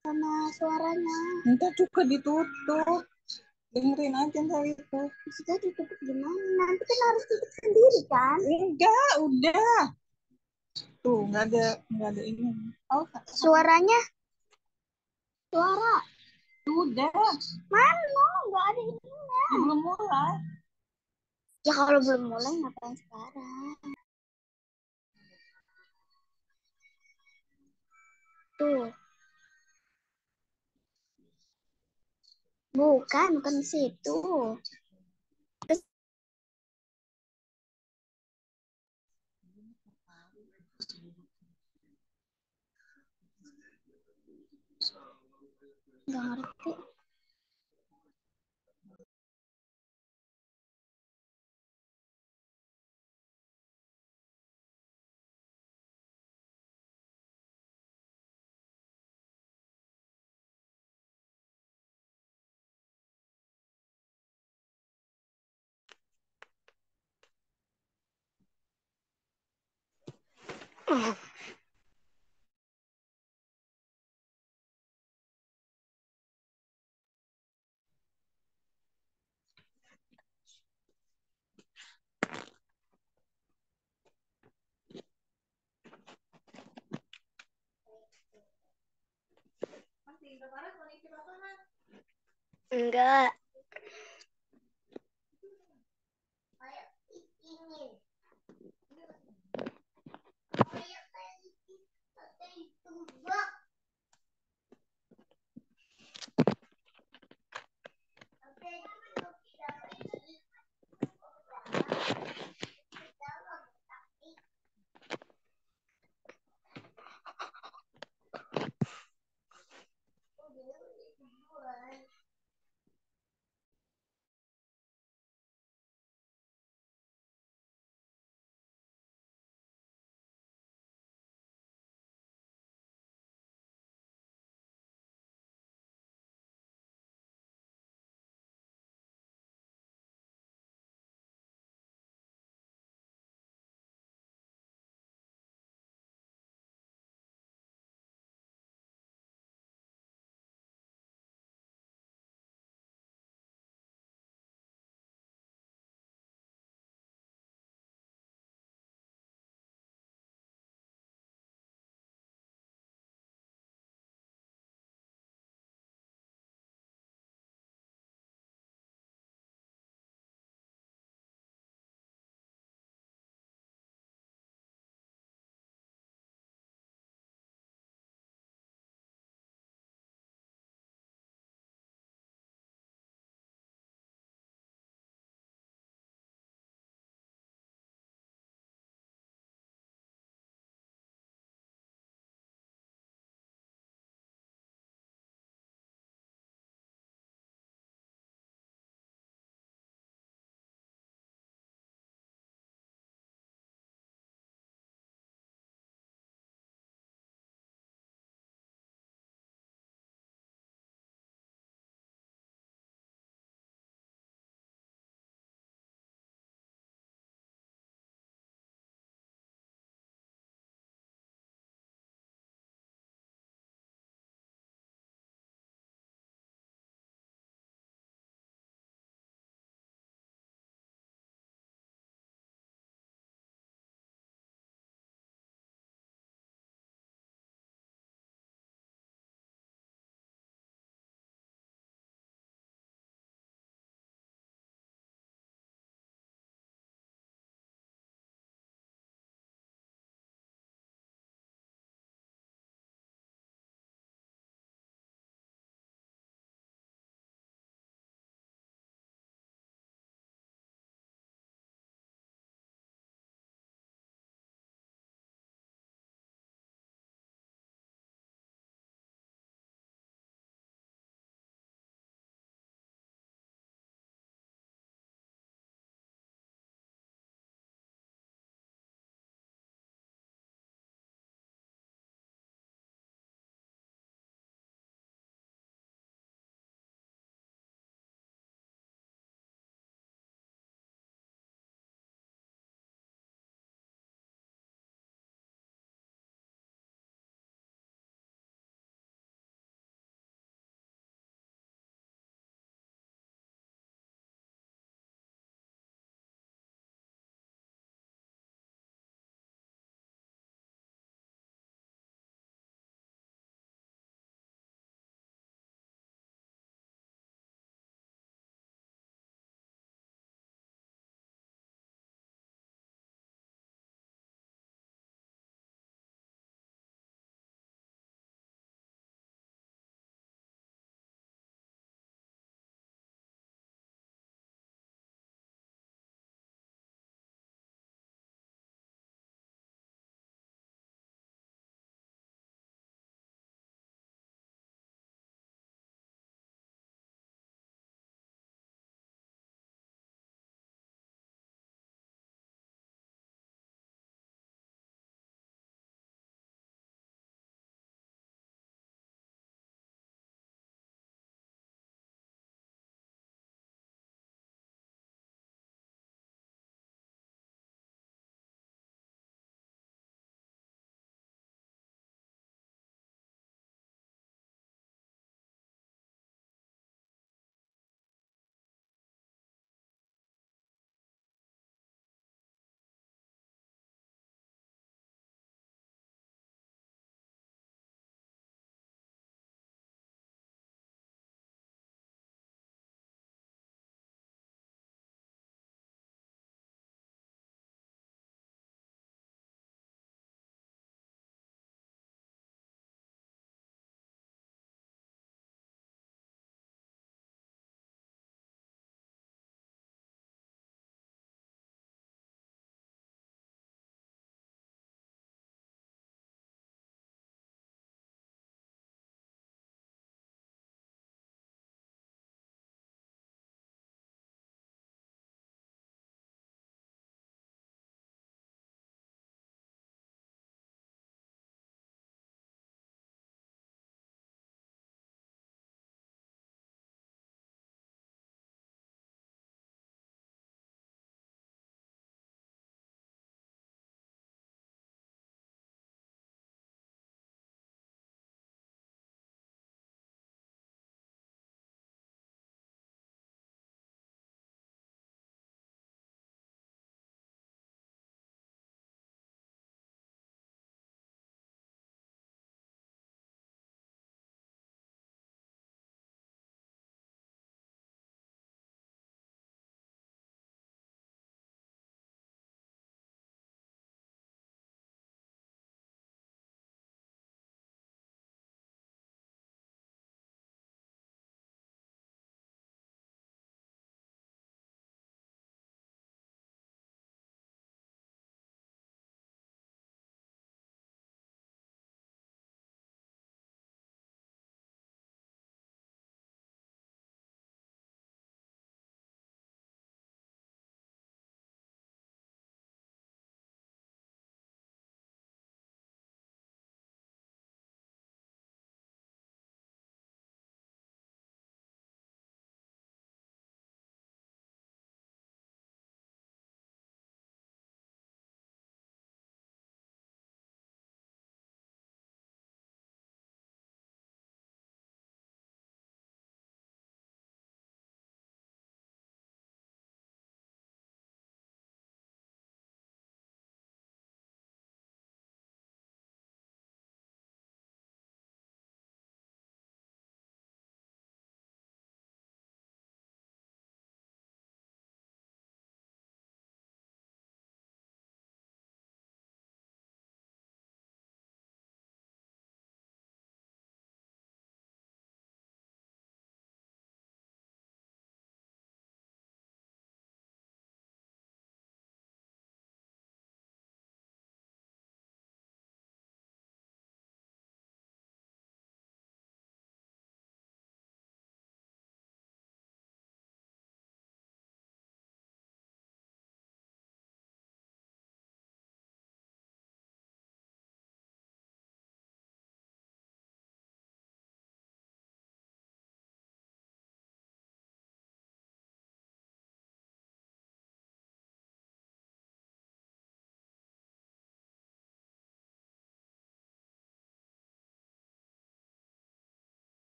Sama suaranya. Entar juga ditutup. Dengerin aja ntar itu. Maksudnya ditutup gimana? Nanti kan harus tutup sendiri kan? Enggak, udah. Tuh, nggak ada ini. Oh, Suaranya? Suara? Udah. Mana? Nggak ada ininya. Ya, belum mulai. Ya kalau belum mulai ngapain sekarang? Tuh. Bukan di situ. Terus nggak ngerti. Enggak.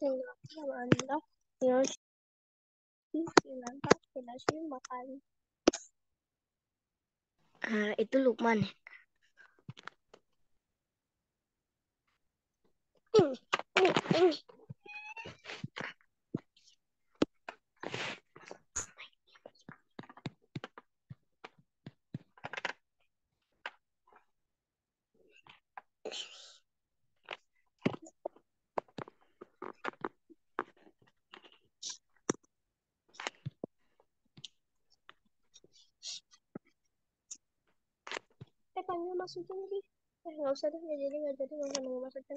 sama Anda. Yoshi, Nanta, Yoshi makan. Itu Lukman ya? Ini. Panggil masukin lagi. Nggak usah deh, nggak jadi, nggak usah nunggu masukin.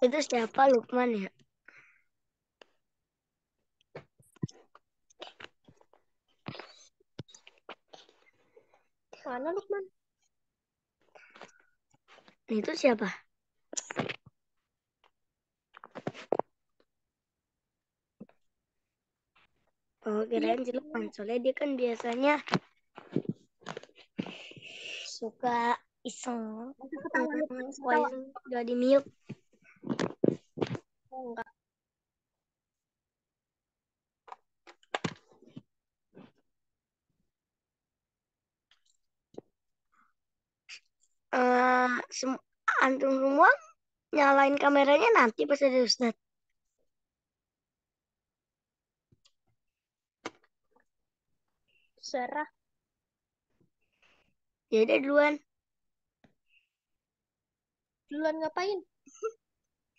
Itu siapa Lukman ya? Mana Lukman? Itu siapa? Oh, kirain si Lukman. Soalnya dia kan biasanya suka iseng. Voice udah di mute. Oh, enggak. Antum semua nyalain kameranya nanti pas ada Ustadz. Serah. Ya udah duluan. Duluan ngapain?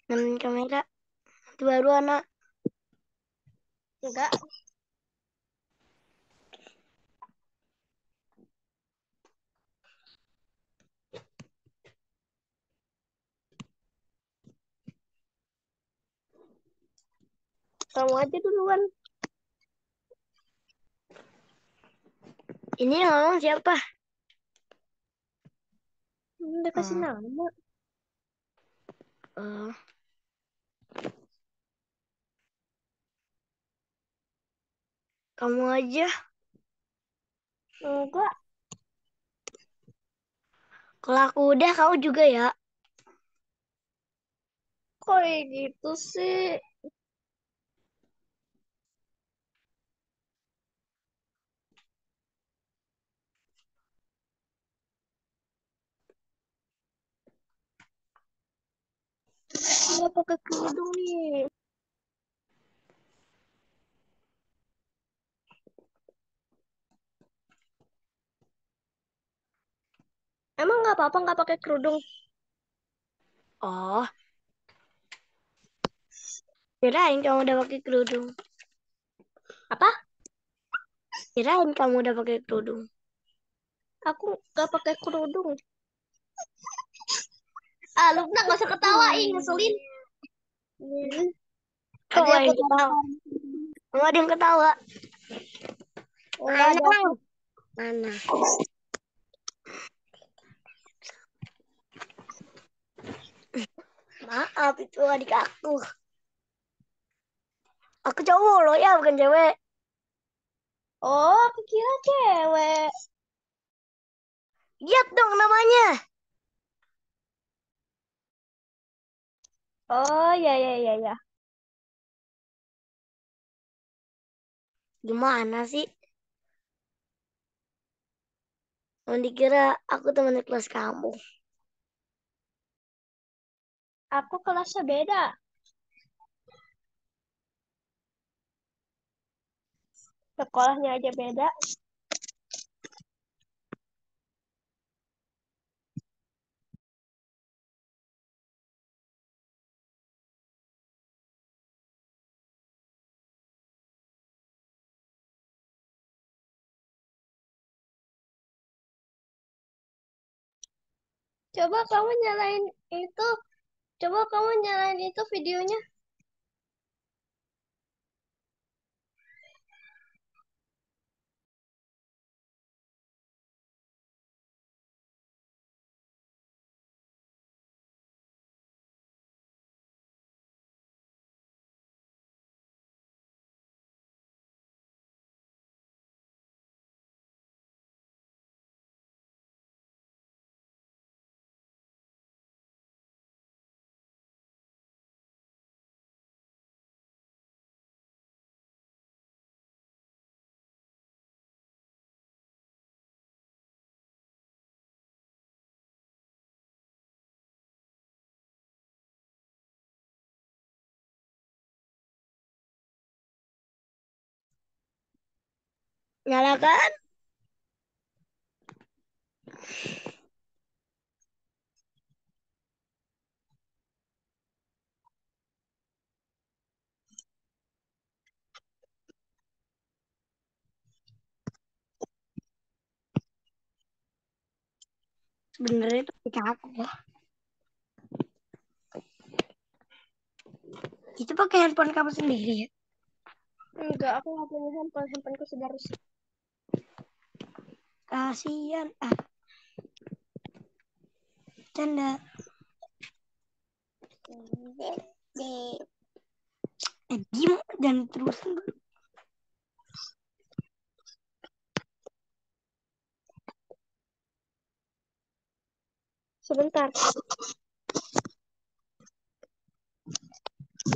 Nyalain kamera. Nanti baru anak. Enggak. Kamu aja duluan. Ini yang ngomong siapa? Udah kasih nama. Eh, kamu aja. Enggak. Kalau aku udah, kamu juga ya. Kok kayak gitu sih? Nggak pakai kerudung nih. Emang nggak apa-apa nggak pakai kerudung? Oh, kirain kamu udah pakai kerudung. Apa? Kirain kamu udah pakai kerudung. Aku nggak pakai kerudung. Ah, Lukna nggak usah ketawa, ngeselin. Kamu Ada yang ketawa. Kamu ada yang ketawa. Enggak ada. Mana? Maaf, itu adik aku. Aku cowok loh ya, bukan cewek. Oh, aku kira cewek. Lihat dong namanya. Oh, ya ya ya ya. Gimana sih? Mau dikira aku teman kelas kamu. Aku kelasnya beda. Sekolahnya aja beda. Coba kamu nyalain itu. Coba kamu nyalain itu videonya. Nyalakan. Sebenarnya itu punya aku. Itu pakai handphone kamu sendiri ya? Enggak, aku nggak punya handphone. Handphoneku sudah rusak. Kasihan. Canda. Diem dan terusin. Sebentar.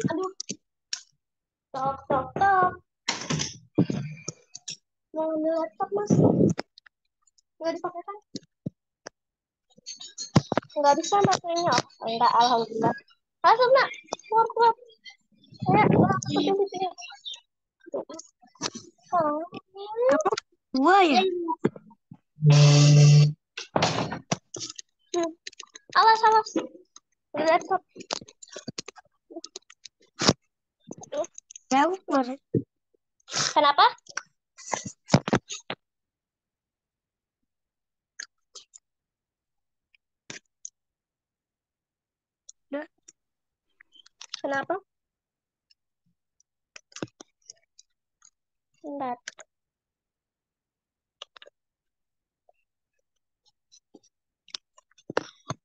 Aduh. Tok, tok, tok. Mau ambil laptop, Mas? Nggak dipakai kan? Nggak bisa makanya. Enggak, alhamdulillah. Masuk, nak. Keluar, keluar. Ayo, keluar. Aku di sini. Oh. Kamu dua ya? Awas, awas. Di laptop. Jauh keluar. Kenapa? Udah. Kenapa? Bentar.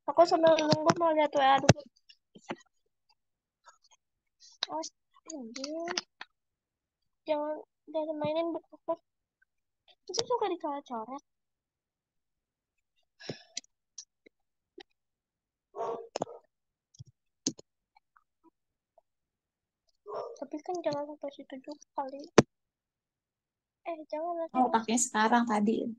Aku sambil nunggu mau lihat WA dulu. Oh, jangan mainin buku. Itu suka dicoret-coret. Tapi kan jangan sampai situ juga kali. Jangan nanti. Oh, pakai sekarang tadi.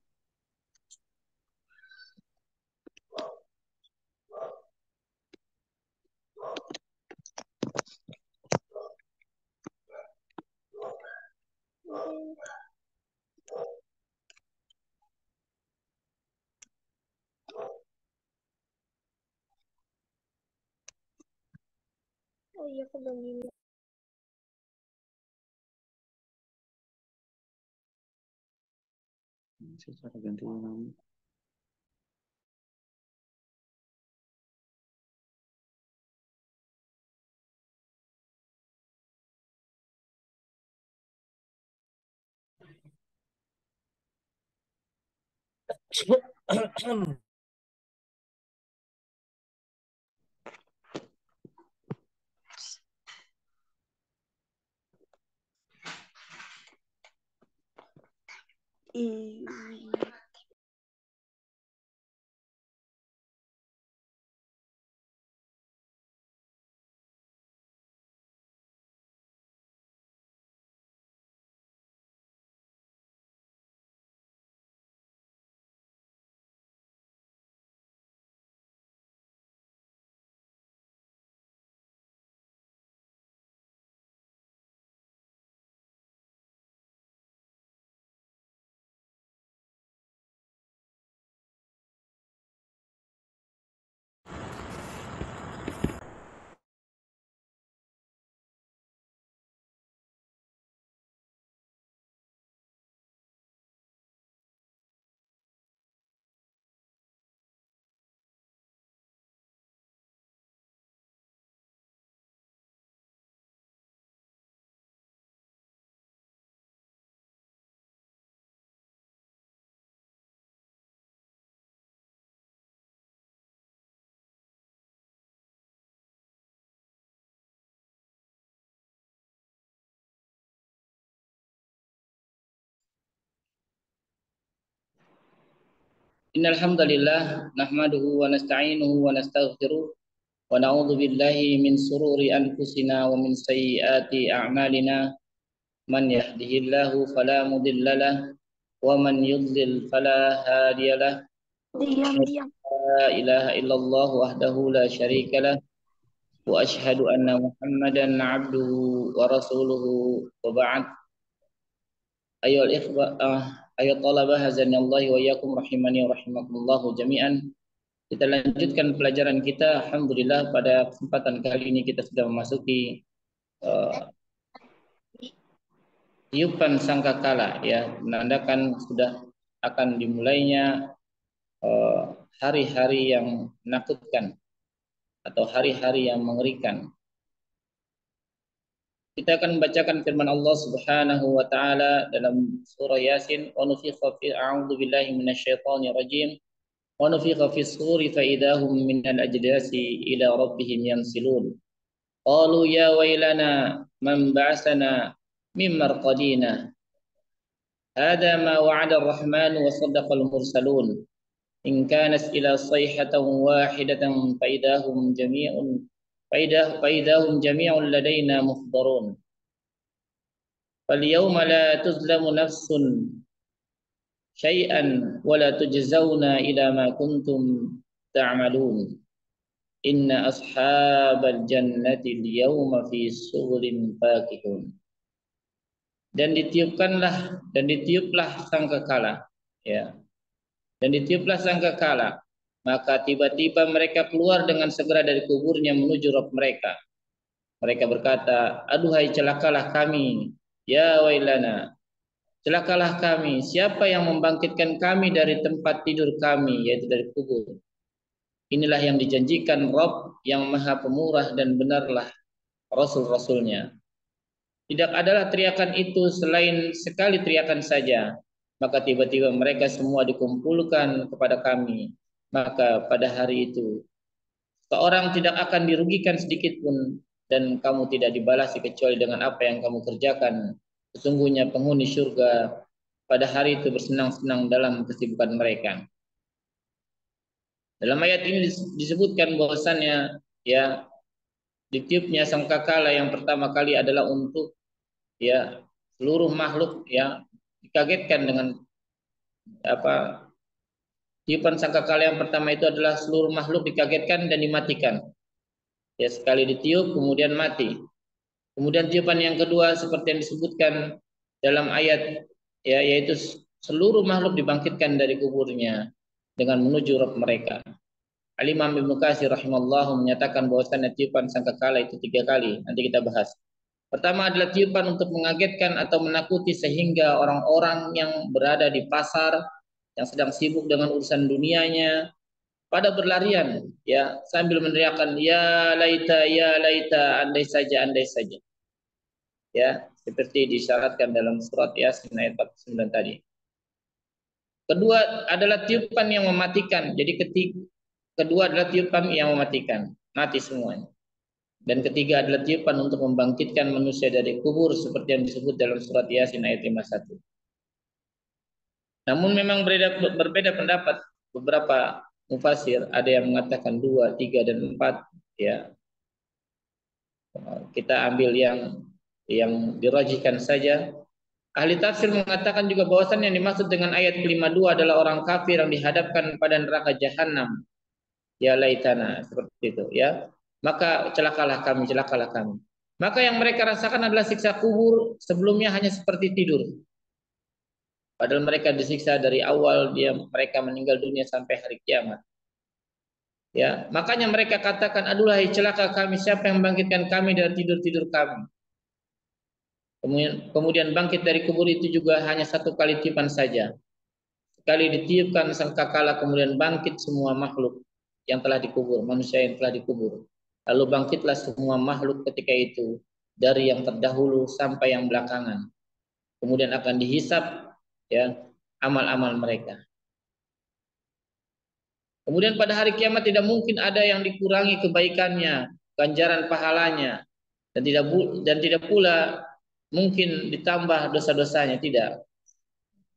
Oh iya, aku belum ini. Secara ganti nama. Innal hamdalillah nahmaduhu wa nasta'inuhu wa nastaghfiruh wa na'udzu billahi min sururi anfusina wa min sayyiati a'malina man yahdihillahu fala mudhillalah wa man yudlil fala hadiyalah Diam. la ilaha illallah wahdahu la syarikalah wa asyhadu anna Muhammadan 'abduhu wa rasuluhu wa ba'd. Ayo ikhwah, ayo talabah hazanallahu wa iyyakum rahimani wa rahimakumullahu jami'an. Kita lanjutkan pelajaran kita. Alhamdulillah pada kesempatan kali ini kita sudah memasuki tiupan sangkakala, ya, menandakan sudah akan dimulainya hari-hari yang menakutkan atau hari-hari yang mengerikan. Kita akan membacakan firman Allah Subhanahu wa taala dalam surah Yasin, "Wa nufikha fi a'udzu billahi minasyaitonir rajim, wa nufikha fis suri fa idahum minal ajdasi ila rabbihim yansilun. Qalu ya wailana man ba'atsana min marqadina. Hadza ma wa'ada ar-rahman wa sadaqal mursalun. In kanat ila sayhatan wahidatan fa idahum jami'un فإذا هم جميع لدينا محضرون فاليوم لا تظلم نفس شيئا ولا تجزون إلى ما كنتم تعملون إن أصحاب الجنة اليوم في سرر فاكهون." Dan ditiuplah sangkakala, ya. Dan ditiuplah sangkakala, maka tiba-tiba mereka keluar dengan segera dari kuburnya menuju Rabb mereka. Mereka berkata, "Aduhai celakalah kami, ya wailana. Celakalah kami, siapa yang membangkitkan kami dari tempat tidur kami, yaitu dari kubur. Inilah yang dijanjikan Rabb yang Maha Pemurah dan benarlah Rasul-Rasulnya. Tidak adalah teriakan itu selain sekali teriakan saja. Maka tiba-tiba mereka semua dikumpulkan kepada kami. Maka pada hari itu seorang tidak akan dirugikan sedikit pun, dan kamu tidak dibalasi kecuali dengan apa yang kamu kerjakan. Sesungguhnya penghuni surga pada hari itu bersenang-senang dalam kesibukan mereka." Dalam ayat ini disebutkan bahwasannya, ya, ditiupnya sangkakala yang pertama kali adalah untuk, ya, seluruh makhluk, ya, dikagetkan dengan apa, tiupan sangkakala yang pertama itu adalah seluruh makhluk dikagetkan dan dimatikan. Ya, sekali ditiup kemudian mati. Kemudian tiupan yang kedua seperti yang disebutkan dalam ayat, ya, yaitu seluruh makhluk dibangkitkan dari kuburnya dengan menuju Rabb mereka. Al-Imam Ibnu Katsir rahimallahu menyatakan bahwasanya tiupan sangkakala itu 3 kali. Nanti kita bahas. Pertama adalah tiupan untuk mengagetkan atau menakuti sehingga orang-orang yang berada di pasar yang sedang sibuk dengan urusan dunianya pada berlarian, ya, sambil meneriakkan ya laita, andai saja, ya, seperti disyaratkan dalam surat Yasin ayat 49 tadi. Kedua adalah tiupan yang mematikan. Jadi kedua adalah tiupan yang mematikan, mati semuanya. Dan ketiga adalah tiupan untuk membangkitkan manusia dari kubur seperti yang disebut dalam surat Yasin ayat 51. Namun memang berbeda pendapat beberapa mufasir, ada yang mengatakan 2, 3, dan 4, ya. Kita ambil yang dirajihkan saja. Ahli tafsir mengatakan juga bahwasan yang dimaksud dengan ayat 52 adalah orang kafir yang dihadapkan pada neraka jahanam. Ya laitana, seperti itu, ya. Maka celakalah kami, celakalah kami. Maka yang mereka rasakan adalah siksa kubur sebelumnya hanya seperti tidur. Padahal mereka disiksa dari awal mereka meninggal dunia sampai hari kiamat. Ya, makanya mereka katakan, "Aduhai celaka kami, siapa yang membangkitkan kami dari tidur-tidur kami?" Kemudian bangkit dari kubur itu juga hanya 1 kali tiupan saja. Sekali ditiupkan sangkakala kemudian bangkit semua makhluk yang telah dikubur, manusia yang telah dikubur. Lalu bangkitlah semua makhluk ketika itu dari yang terdahulu sampai yang belakangan. Kemudian akan dihisap, ya, amal-amal mereka. Kemudian pada hari kiamat tidak mungkin ada yang dikurangi kebaikannya, ganjaran pahalanya, dan tidak pula mungkin ditambah dosa-dosanya, tidak.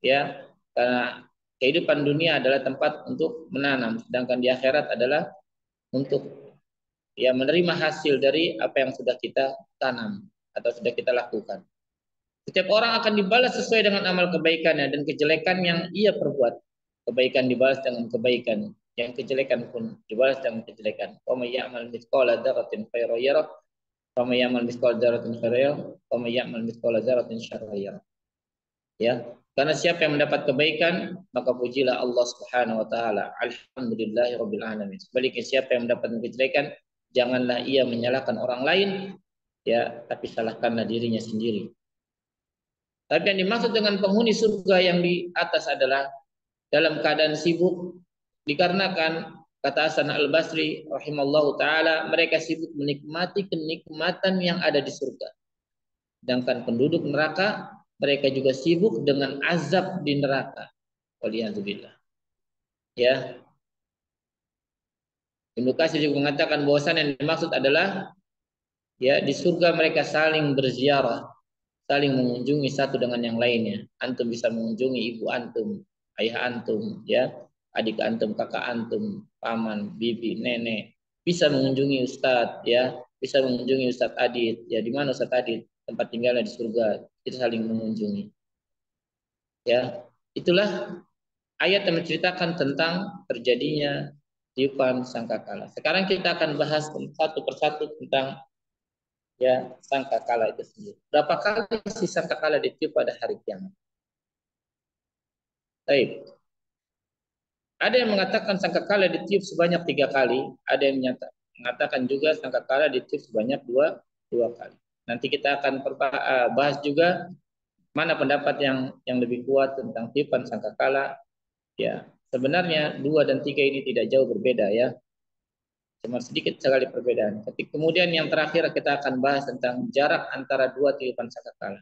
Ya, karena kehidupan dunia adalah tempat untuk menanam, sedangkan di akhirat adalah untuk, ya, menerima hasil dari apa yang sudah kita tanam atau sudah kita lakukan. Setiap orang akan dibalas sesuai dengan amal kebaikannya dan kejelekan yang ia perbuat. Kebaikan dibalas dengan kebaikan, yang kejelekan pun dibalas dengan kejelekan. Wa may ya'mal mithqala dzarratin khairan yarah, wa may ya'mal mithqala dzarratin khairan yarah, wa may ya'mal mithqala dzarratin syarran yarah. Ya, karena siapa yang mendapat kebaikan, maka pujilah Allah Subhanahu wa taala. Alhamdulillahirabbil alamin. Sebaliknya siapa yang mendapat kejelekan, janganlah ia menyalahkan orang lain, ya, tapi salahkanlah dirinya sendiri. Tapi yang dimaksud dengan penghuni surga yang di atas adalah dalam keadaan sibuk, dikarenakan kata Hasan Al-Basri rahimallahu taala, mereka sibuk menikmati kenikmatan yang ada di surga. Sedangkan penduduk neraka, mereka juga sibuk dengan azab di neraka. Waliyadzubillah. Ya, Ibnu Katsir juga mengatakan bahwasan yang dimaksud adalah, ya, di surga mereka saling berziarah, saling mengunjungi satu dengan yang lainnya. Antum bisa mengunjungi ibu antum, ayah antum, ya, adik antum, kakak antum, paman, bibi, nenek. Bisa mengunjungi ustadz, ya, bisa mengunjungi Ustadz Adit. Ya, di mana Ustadz Adit? Tempat tinggalnya di surga. Kita saling mengunjungi. Ya, itulah ayat yang menceritakan tentang terjadinya tiupan sangkakala. Sekarang kita akan bahas satu persatu tentang, ya, sangkakala itu sendiri. Berapa kali si sangkakala ditiup pada hari kiamat? Baik. Ada yang mengatakan sangkakala ditiup sebanyak 3 kali. Ada yang mengatakan juga sangkakala ditiup sebanyak dua kali. Nanti kita akan bahas juga mana pendapat yang lebih kuat tentang tiupan sangkakala. Ya, sebenarnya 2 dan 3 ini tidak jauh berbeda, ya. Cuma sedikit sekali perbedaan. Kemudian yang terakhir kita akan bahas tentang jarak antara 2 tiupan sangkakala.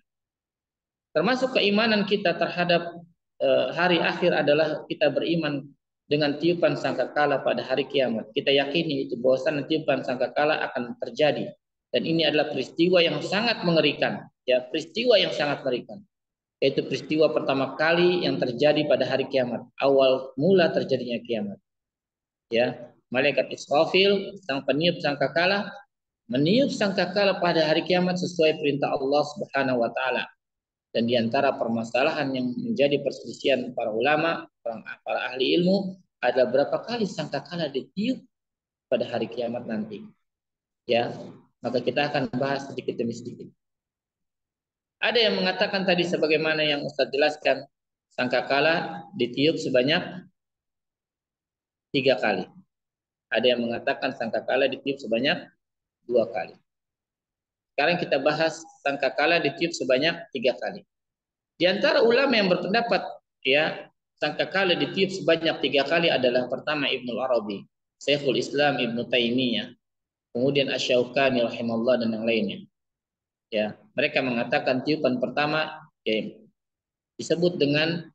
Termasuk keimanan kita terhadap hari akhir adalah kita beriman dengan tiupan sangkakala pada hari kiamat. Kita yakini itu bahwasan tiupan sangkakala akan terjadi, dan ini adalah peristiwa yang sangat mengerikan, ya, peristiwa yang sangat mengerikan. Yaitu peristiwa pertama kali yang terjadi pada hari kiamat, awal mula terjadinya kiamat. Ya, malaikat Israfil, sang peniup sangkakala, meniup sangkakala pada hari kiamat sesuai perintah Allah Subhanahu wa taala. Dan diantara permasalahan yang menjadi perselisihan para ulama, para ahli ilmu, adalah berapa kali sangkakala ditiup pada hari kiamat nanti. Ya, maka kita akan bahas sedikit demi sedikit. Ada yang mengatakan tadi sebagaimana yang Ustaz jelaskan, sangkakala ditiup sebanyak 3 kali. Ada yang mengatakan sangkakala ditiup sebanyak 2 kali. Sekarang kita bahas sangkakala ditiup sebanyak 3 kali. Di antara ulama yang berpendapat, ya, sangkakala ditiup sebanyak 3 kali adalah pertama Ibnu Arabi, Syekhul Islam Ibnu Taimiyah, kemudian Asy-Syaukani rahimahullah, dan yang lainnya. Ya, mereka mengatakan tiupan pertama, ya, disebut dengan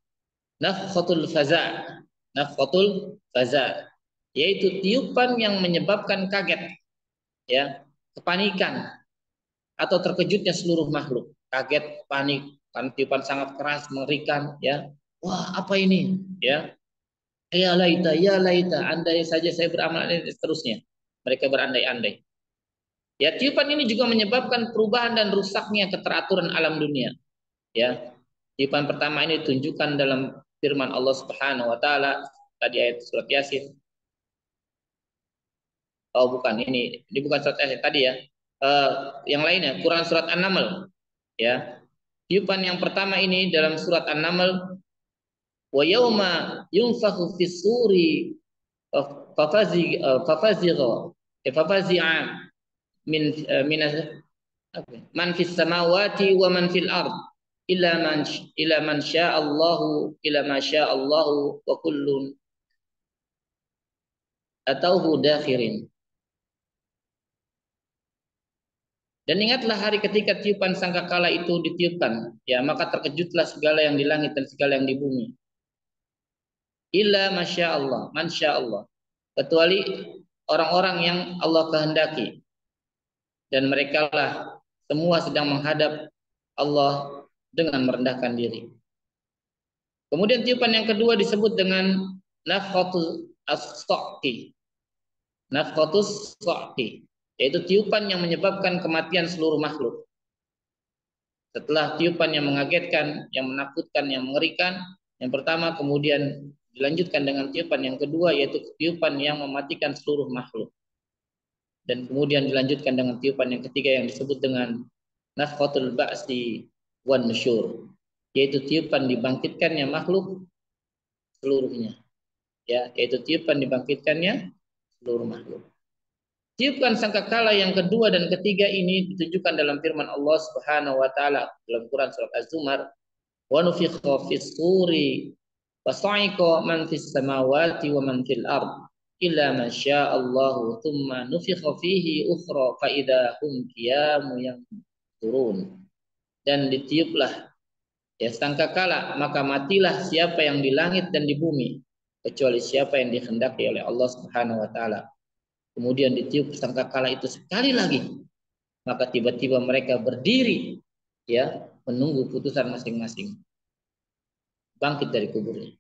nafkhatul faza'. Nafkhatul faza', yaitu tiupan yang menyebabkan kaget, ya, kepanikan atau terkejutnya seluruh makhluk. Kaget, panik, kan tiupan sangat keras, mengerikan, ya. Wah, apa ini? Ya. Ya laita, andai saja saya beramal, dan seterusnya. Mereka berandai-andai. Ya, tiupan ini juga menyebabkan perubahan dan rusaknya keteraturan alam dunia. Ya. Tiupan pertama ini ditunjukkan dalam firman Allah Subhanahu wa taala tadi ayat surat Yasin. Oh, bukan, ini bukan surat Yasin tadi, ya. Yang lainnya Quran surat An-Naml, ya. Tiupan yang pertama ini dalam surat An-Naml, wa yauma yunfakhu fis suri fafazi'a min man fis samawati wa man fil ard illa man syaa Allahu illa ma syaa Allahu wa kullun atauhu dakhirin. Dan ingatlah hari ketika tiupan sangkakala itu ditiupkan, ya, maka terkejutlah segala yang di langit dan segala yang di bumi. Illa masya Allah, mansya Allah, kecuali orang-orang yang Allah kehendaki, dan mereka lah semua sedang menghadap Allah dengan merendahkan diri. Kemudian tiupan yang kedua disebut dengan nafkhatus as-saqi. Nafkhatus saqi, yaitu tiupan yang menyebabkan kematian seluruh makhluk. Setelah tiupan yang mengagetkan, yang menakutkan, yang mengerikan, yang pertama, kemudian dilanjutkan dengan tiupan yang kedua, yaitu tiupan yang mematikan seluruh makhluk. Dan kemudian dilanjutkan dengan tiupan yang ketiga yang disebut dengan nafkhatul ba'si wan nusyur, yaitu tiupan dibangkitkannya makhluk seluruhnya. Ya, yaitu tiupan dibangkitkannya seluruh makhluk. Tiupkan sangkakala yang kedua dan ketiga ini ditunjukkan dalam firman Allah Subhanahu wa taala dalam Quran surat Az-Zumar, wa nufikha fis suri wa sa'iqa man fis samawati wa man fil ard illa ma syaa Allah thumma nufikha fihi ukhra fa idza hum qiyamun yanzurun. Dan ditiuplah ya sangkakala, maka matilah siapa yang di langit dan di bumi kecuali siapa yang dikehendaki oleh Allah Subhanahu wa taala. Kemudian ditiup sangkakala itu sekali lagi, maka tiba-tiba mereka berdiri ya menunggu putusan masing-masing bangkit dari kuburnya.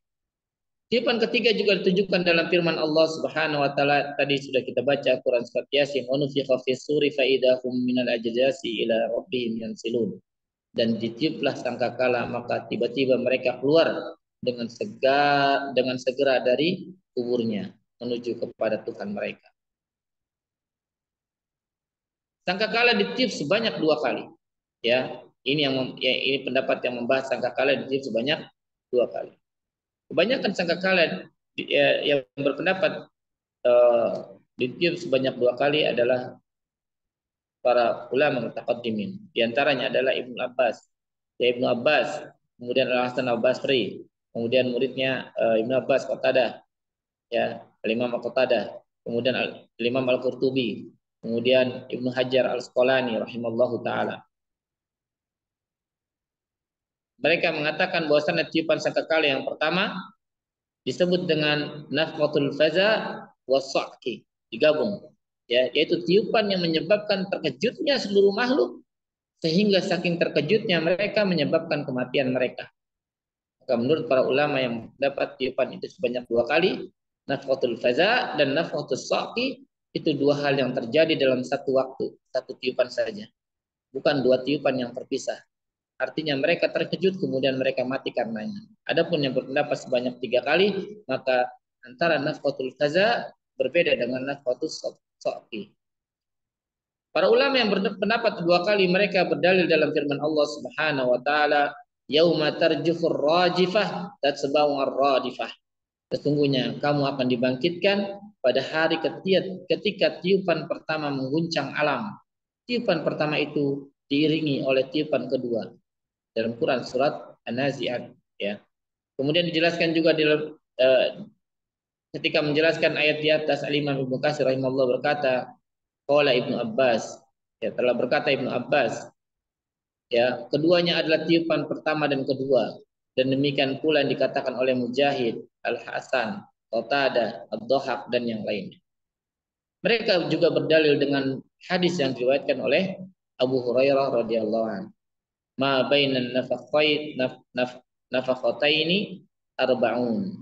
Tiupan ketiga juga ditunjukkan dalam firman Allah Subhanahu wa taala, tadi sudah kita baca Quran surat Yasin, wa nufikha fis suri fa idahum minal ajdasi ila rabbihim yansilun. Dan ditiuplah sangkakala, maka tiba-tiba mereka keluar dengan segera dari kuburnya menuju kepada Tuhan mereka. Sangkakala ditiup sebanyak 2 kali. Ya, ini pendapat yang membahas sangkakala ditiup sebanyak 2 kali. Kebanyakan sangkakala yang berpendapat ditiup sebanyak 2 kali adalah para ulama mutaqaddimin. Di antaranya adalah Ibnu Abbas. Ya, Ibnu Abbas, kemudian Al-Hasan Al-Basri, kemudian muridnya Ibnu Abbas Qatadah, ya, Al-Imam Qatadah, kemudian Al-Imam Al-Qurtubi, kemudian Ibnu Hajar Al-Asqalani rahimallahu taala. Mereka mengatakan bahwasannya tiupan sangkakala yang pertama disebut dengan nafqatul faza was-sa'qi, digabung, ya, yaitu tiupan yang menyebabkan terkejutnya seluruh makhluk sehingga saking terkejutnya mereka menyebabkan kematian mereka. Maka menurut para ulama yang dapat tiupan itu sebanyak 2 kali, nafqatul faza dan nafqatul sa'qi, itu 2 hal yang terjadi dalam satu waktu, satu tiupan saja, bukan 2 tiupan yang terpisah. Artinya mereka terkejut kemudian mereka mati karenanya. Adapun yang berpendapat sebanyak 3 kali, maka antara nafqatul faza berbeda dengan nafqatul sa'qi. Para ulama yang berpendapat 2 kali mereka berdalil dalam firman Allah Subhanahu wa taala, yauma tarjufur rajifah tatsba'u ar-radifah. Sesungguhnya kamu akan dibangkitkan pada hari ketika tiupan pertama mengguncang alam. Tiupan pertama itu diiringi oleh tiupan kedua. Dalam Quran surat An-Nazi'at, ya. Kemudian dijelaskan juga ketika menjelaskan ayat di atas, Al-Imam Ibnu Katsir rahimahullah berkata, qala Ibnu Abbas, ya, telah berkata Ibnu Abbas, ya, keduanya adalah tiupan pertama dan kedua, dan demikian pula yang dikatakan oleh Mujahid, Al-Hasan, Qatadah, Ad-Dhahak dan yang lainnya. Mereka juga berdalil dengan hadis yang diriwayatkan oleh Abu Hurairah radhiyallahu anhu, ma bainan nafaqataini arba'un.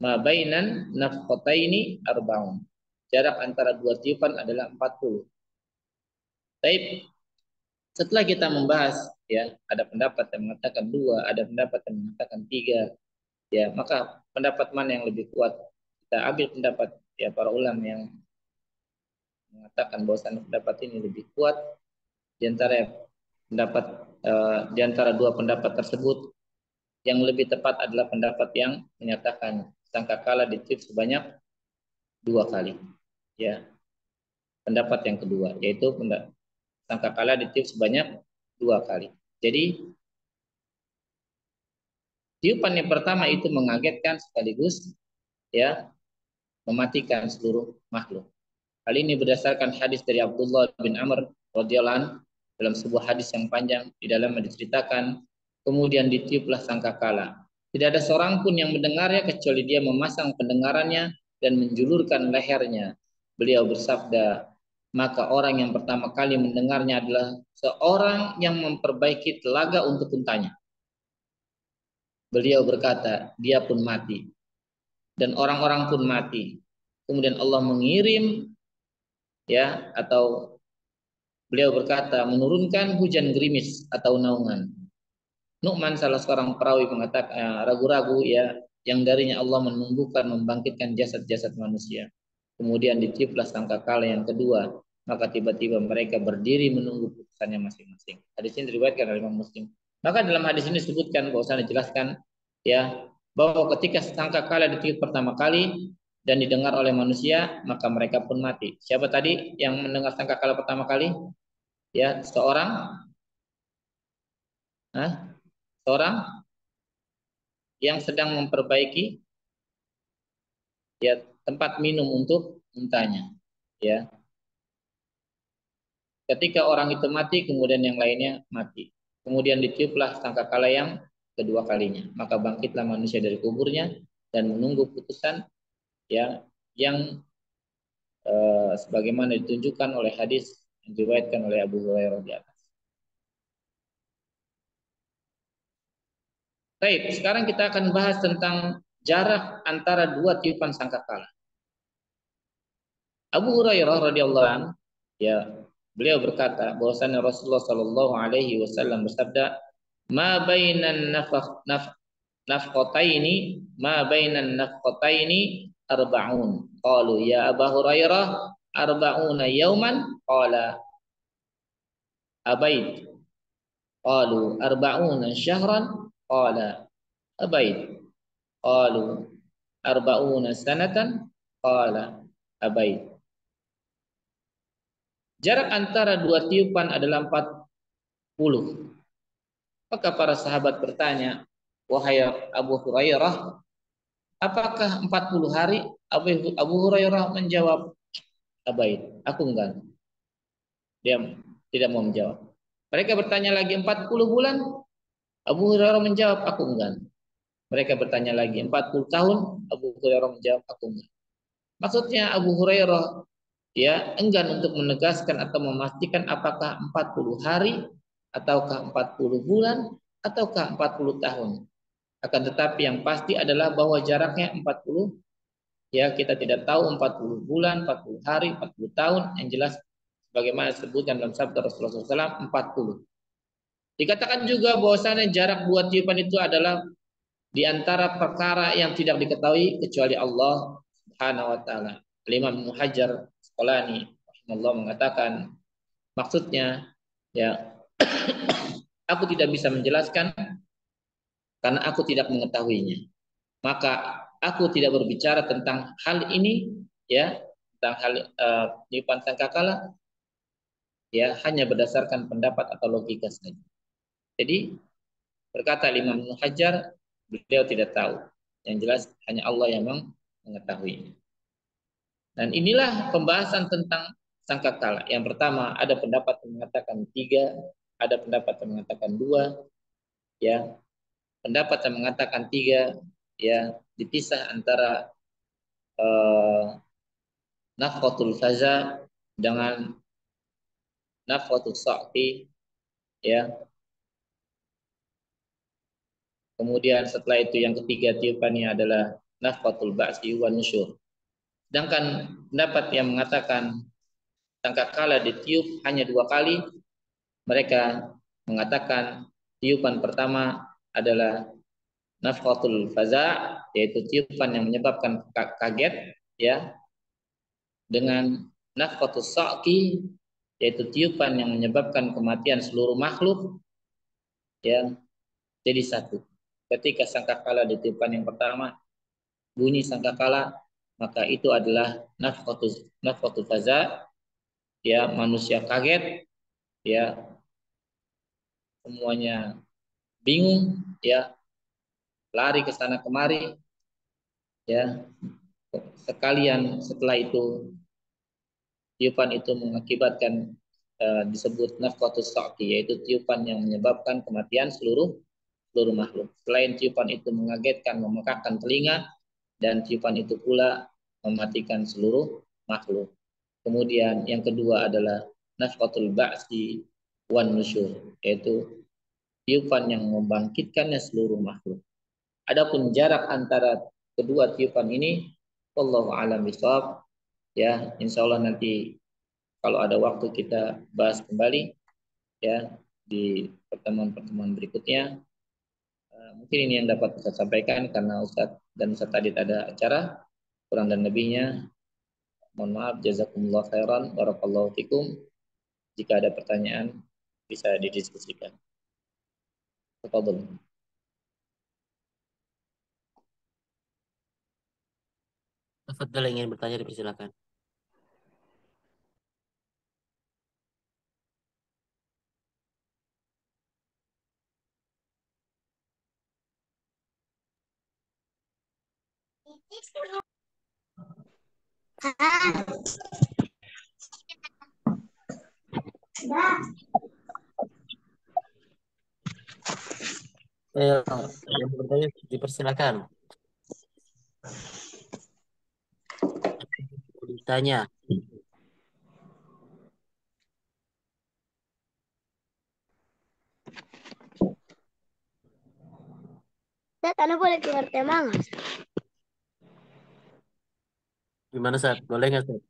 Ma bainan nafaqataini arba'un. Jarak antara 2 tiupan adalah 40. Baik, setelah kita membahas, ya, ada pendapat yang mengatakan 2, ada pendapat yang mengatakan 3, ya, maka pendapat mana yang lebih kuat? Kita ambil pendapat, ya, para ulama yang mengatakan bahwa pendapat ini lebih kuat di antara di antara 2 pendapat tersebut. Yang lebih tepat adalah pendapat yang menyatakan sangkakala ditiup sebanyak 2 kali. Ya, pendapat yang kedua yaitu sangkakala ditiup sebanyak 2 kali. Jadi tiupan yang pertama itu mengagetkan sekaligus, ya, mematikan seluruh makhluk. Hal ini berdasarkan hadis dari Abdullah bin Amr radhiyallahu anhu dalam sebuah hadis yang panjang. Di dalamnya diceritakan, kemudian ditiuplah sangkakala. Tidak ada seorang pun yang mendengarnya kecuali dia memasang pendengarannya dan menjulurkan lehernya. Beliau bersabda, maka orang yang pertama kali mendengarnya adalah seorang yang memperbaiki telaga untuk untanya. Beliau berkata, dia pun mati. Dan orang-orang pun mati. Kemudian Allah mengirim, ya, atau beliau berkata menurunkan hujan gerimis atau naungan. Nu'man, salah seorang perawi, mengatakan ragu-ragu, ya, yang darinya Allah menumbuhkan membangkitkan jasad-jasad manusia. Kemudian ditiuplah sangkakala yang kedua, maka tiba-tiba mereka berdiri menunggu putusannya masing-masing. Hadis ini diriwayatkan oleh Imam Muslim. Maka dalam hadis ini disebutkan bahwasanya dijelaskan ya bahwa ketika sangkakala ditiup pertama kali dan didengar oleh manusia, maka mereka pun mati. Siapa tadi yang mendengar sangkakala pertama kali? Ya, seorang, seorang yang sedang memperbaiki ya tempat minum untuk untanya. Ya, ketika orang itu mati, kemudian yang lainnya mati. Kemudian ditiuplah sangkakala yang kedua kalinya. Maka bangkitlah manusia dari kuburnya dan menunggu putusan ya yang sebagaimana ditunjukkan oleh hadis yang diriwayatkan oleh Abu Hurairah di atas. Baik, sekarang kita akan bahas tentang jarak antara dua tiupan sangkakala. Abu Hurairah radhiyallahu anhu ya beliau berkata bahwasanya Rasulullah sallallahu alaihi wasallam bersabda, "Ma bainan nafqataini ma bainan nafqataini arba'un." Qalu ya Abu Hurairah arba'una yauman qala abait. Qalu arba'una syahran qala abait. Qalu arba'una sanatan qala abait. Jarak antara dua tiupan adalah 40. Maka para sahabat bertanya, "Wahai Abu Hurairah, apakah 40 hari?" Abu Hurairah menjawab, "Abait, aku enggak." Dia tidak mau menjawab. Mereka bertanya lagi, 40 bulan? Abu Hurairah menjawab, "Aku enggak." Mereka bertanya lagi, 40 tahun? Abu Hurairah menjawab, "Aku enggak." Maksudnya Abu Hurairah ya enggan untuk menegaskan atau memastikan apakah 40 hari ataukah 40 bulan ataukah 40 tahun. Akan tetapi yang pasti adalah bahwa jaraknya 40 ya kita tidak tahu 40 bulan, 40 hari, 40 tahun, yang jelas bagaimana disebutkan dalam sabda Rasulullah SAW 40. Dikatakan juga bahwasanya jarak dua tiupan itu adalah di antara perkara yang tidak diketahui kecuali Allah Subhanahu wa taala. Imam Ibnu Hajar Asqalani rahimahullah mengatakan maksudnya ya aku tidak bisa menjelaskan karena aku tidak mengetahuinya. Maka aku tidak berbicara tentang hal ini ya tentang hal tiupan sangkakala ya hanya berdasarkan pendapat atau logika saja. Jadi berkata Imam Ibnu Hajar beliau tidak tahu. Yang jelas hanya Allah yang mengetahui. Dan inilah pembahasan tentang sangkakala. Yang pertama ada pendapat yang mengatakan 3, ada pendapat yang mengatakan 2, ya. Pendapat yang mengatakan 3, ya, dipisah antara nafqatul faza dengan nafqatul sa'ti, ya. Kemudian setelah itu yang ketiga tiupannya adalah nafqatul ba'si wan nusyur. Sedangkan pendapat yang mengatakan sangkakala ditiup hanya 2 kali, mereka mengatakan tiupan pertama adalah nafqatul faza, yaitu tiupan yang menyebabkan kaget, ya, dengan nafqatus sa'ki, yaitu tiupan yang menyebabkan kematian seluruh makhluk, ya, jadi satu. Ketika sangkakala ditiupan yang pertama, bunyi sangkakala, maka itu adalah nafqatul faza, ya, manusia kaget, ya, semuanya bingung, ya, lari ke sana kemari, ya, sekalian setelah itu tiupan itu mengakibatkan disebut nafqatus sa'ti, yaitu tiupan yang menyebabkan kematian seluruh makhluk. Selain tiupan itu mengagetkan, memekakkan telinga, dan tiupan itu pula mematikan seluruh makhluk. Kemudian yang kedua adalah nafqatul ba'si wan nusyur, yaitu tiupan yang membangkitkannya seluruh makhluk. Adapun jarak antara kedua tiupan ini, wallahu a'lam bishawab, ya, insya Allah nanti kalau ada waktu kita bahas kembali ya di pertemuan-pertemuan berikutnya. Mungkin ini yang dapat saya sampaikan karena Ustadz dan Ustadz Adit ada acara, kurang dan lebihnya mohon maaf. Jazakumullah khairan, barakallahu fikum. Jika ada pertanyaan bisa didiskusikan. Tafadhol. Tafadhol, yang ingin bertanya dipersilakan. Yang bertanya dipersilakan. Ditanya. Ustaz, Anda boleh keluar tema nggak? Gimana, Sat? Boleh nggak, Sat?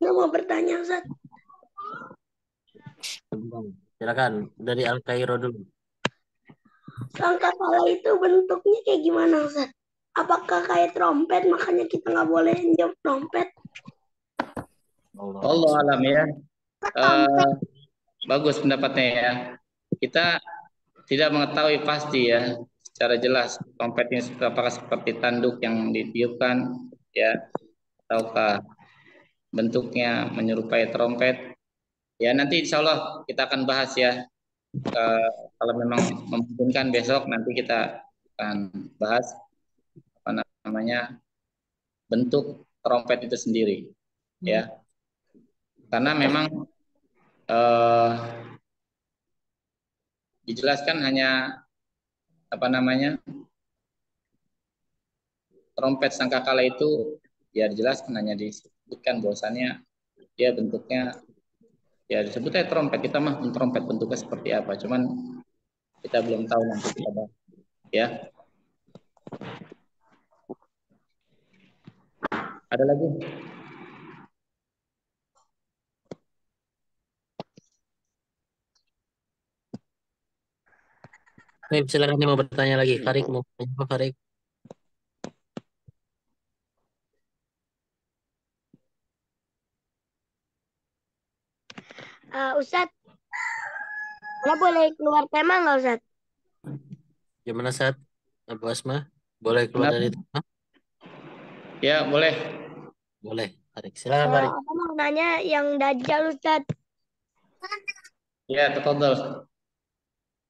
Anda mau bertanya, Ustaz? Silakan, dari Al-Kairo dulu. Sangkakala itu bentuknya kayak gimana, Ustaz? Apakah kayak trompet, makanya kita nggak boleh jawab trompet? Allah alam ya. Bagus pendapatnya ya. Kita tidak mengetahui pasti ya secara jelas trompet ini apakah seperti tanduk yang ditiupkan ya, ataukah bentuknya menyerupai trompet. Ya nanti insya Allah kita akan bahas ya. Kalau memang memungkinkan besok nanti kita akan bahas apa namanya bentuk trompet itu sendiri ya. Karena memang dijelaskan hanya apa namanya trompet sangkakala itu ya dijelaskan hanya disebutkan bahwasannya dia bentuknya ya disebutnya trompet, kita mah trompet bentuknya seperti apa, cuman kita belum tahu nanti kita bahas ya. Ada lagi? Baik, silakan yang mau bertanya lagi. Farid mau bertanya apa, Farid? Ustaz, Anda boleh keluar tema nggak, Ustaz? Gimana, Sat? Abu Asma? Boleh keluar Kenapa? dari tema? Ya boleh. Boleh. Farid, silakan, Farid. Aku mau nanya yang Dajjal, Ustaz. Ya tafadhol.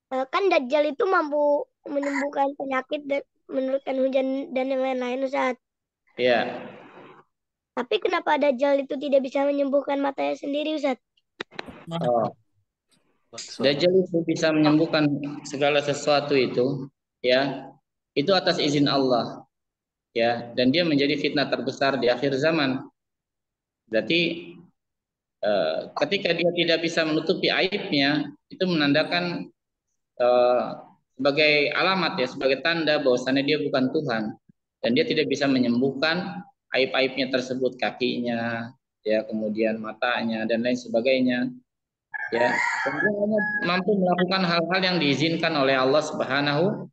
Kan Dajjal itu mampu menyembuhkan penyakit dan menurunkan hujan dan yang lain-lain, Ustaz. Ya. Tapi kenapa Dajjal itu tidak bisa menyembuhkan matanya sendiri, Ustaz? Oh. Dajjal itu bisa menyembuhkan segala sesuatu itu ya, itu atas izin Allah ya, dan dia menjadi fitnah terbesar di akhir zaman. Berarti ketika dia tidak bisa menutupi aibnya, itu menandakan sebagai alamat ya, sebagai tanda bahwasannya dia bukan Tuhan dan dia tidak bisa menyembuhkan aib-aibnya tersebut, kakinya ya, kemudian matanya dan lain sebagainya ya. Dan dia hanya mampu melakukan hal-hal yang diizinkan oleh Allah Subhanahu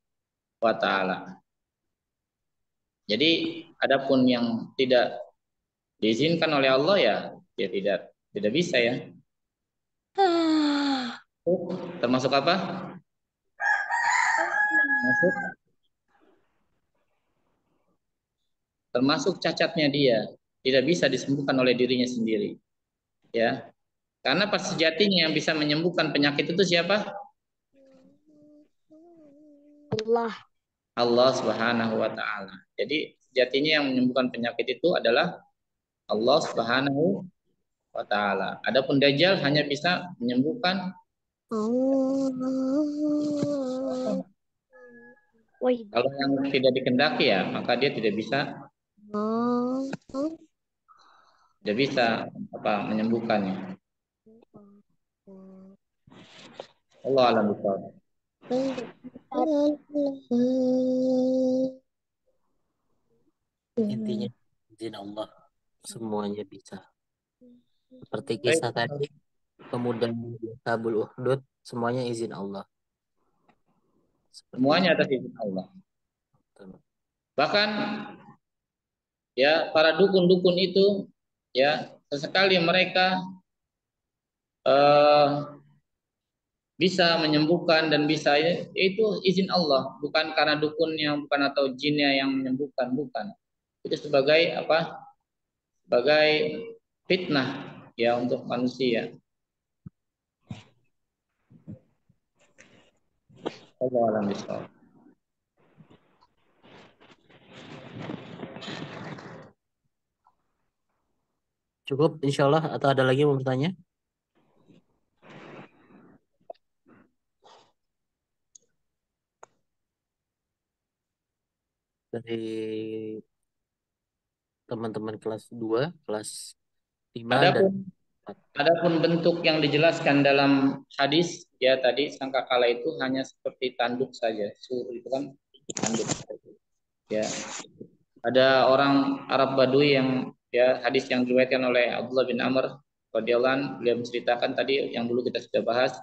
wa taala. Jadi adapun yang tidak diizinkan oleh Allah ya dia tidak bisa ya. Termasuk apa? Termasuk cacatnya dia, tidak bisa disembuhkan oleh dirinya sendiri ya. Karena pas sejatinya yang bisa menyembuhkan penyakit itu siapa? Allah. Allah Subhanahu wa taala. Jadi sejatinya yang menyembuhkan penyakit itu adalah Allah Subhanahu wa taala. Adapun Dajjal hanya bisa menyembuhkan kalau yang tidak dikehendaki ya, maka dia tidak bisa apa menyembuhkannya. Allah alam bisawab. Intinya izin Allah semuanya bisa. Seperti kisah tadi, pemuda Tabul Uhdud, semuanya izin Allah. Semuanya atas izin Allah. Bahkan ya para dukun-dukun itu ya sesekali mereka eh, bisa menyembuhkan dan bisa, itu izin Allah, bukan karena dukunnya, bukan atau jinnya yang menyembuhkan, bukan. Itu sebagai apa? Sebagai fitnah ya untuk manusia. Allah alam bisawab. Cukup insya Allah atau ada lagi yang mau bertanya? Dari teman-teman kelas 2, kelas 5 dan Adapun 4. Adapun bentuk yang dijelaskan dalam hadis ya tadi, sangkakala itu hanya seperti tanduk saja. Sur itu kan tanduk. Ya, ada orang Arab Badui yang ya hadis yang diriwayatkan oleh Abdullah bin Amr radhiyallahu anhu, beliau menceritakan tadi yang dulu kita sudah bahas